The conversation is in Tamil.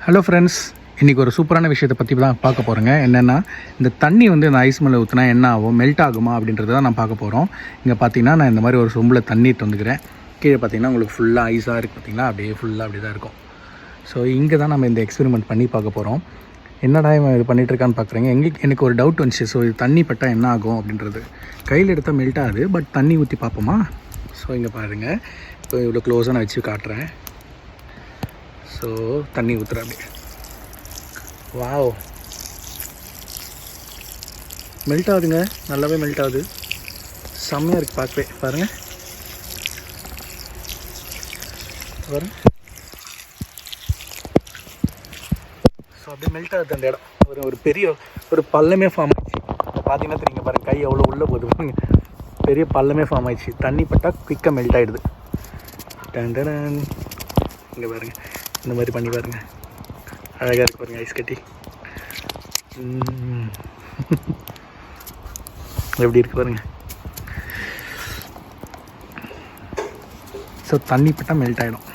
ஹலோ ஃப்ரெண்ட்ஸ், இன்றைக்கி ஒரு சூப்பரான விஷயத்தை பற்றி தான் பார்க்க போகிறேங்க. என்னென்னா, இந்த தண்ணி வந்து இந்த ஐஸ் மேலே ஊற்றினா என்ன ஆகும், மெல்ட் ஆகுமா அப்படின்றத தான் நான் பார்க்க போகிறோம். இங்கே பார்த்தீங்கன்னா நான் இந்த மாதிரி ஒரு சொம்பில் தண்ணி தந்துக்கிறேன். கீழே பார்த்தீங்கன்னா உங்களுக்கு ஃபுல்லாக ஐஸாக இருக்குது. பார்த்தீங்களா, அப்படியே ஃபுல்லாக அப்படி தான் இருக்கும். ஸோ இங்கே தான் நம்ம இந்த எக்ஸ்பெரிமெண்ட் பண்ணி பார்க்க போகிறோம். என்னடா இவன் இது பண்ணிகிட்ருக்கான்னு பார்க்குறேங்க. எனக்கு ஒரு டவுட் வந்துச்சு. ஸோ இது தண்ணி பட்டால் என்ன ஆகும் அப்படின்றது. கையில் எடுத்தால் மெல்ட் ஆகுது, பட் தண்ணி ஊற்றி பார்ப்போமா? ஸோ இங்கே பாருங்கள், இப்போ இவ்வளோ க்ளோஸாக நான் வச்சு காட்டுறேன். ஸோ தண்ணி ஊற்றுறேன் அப்படியே. வாவ், மெல்ட் ஆகுதுங்க, நல்லாவே மெல்ட் ஆகுது. செம்மையாக இருக்குது பார்க்கவே. பாருங்கள் பாருங்கள். ஸோ அப்படியே மெல்ட் ஆகுது அந்த இடம். ஒரு பெரிய ஒரு பள்ளமே ஃபார்ம் ஆயிடுச்சு. பார்த்தீங்கன்னா தெரியுங்க, பாருங்கள் கை எவ்வளோ உள்ளே போகுது பாருங்க. பெரிய பள்ளமே ஃபார்ம் ஆயிடுச்சு. தண்ணி பட்டால் குயிக்காக மெல்ட் ஆகிடுது. டண்டன் இங்கே பாருங்கள், இந்த மாதிரி பண்ணி பாருங்கள், அழகாக இருக்குது பாருங்கள் ஐஸ் கட்டி. எப்படி இருக்குது பாருங்கள். ஸோ தண்ணி பட்டால் மெல்ட் ஆகிடும்.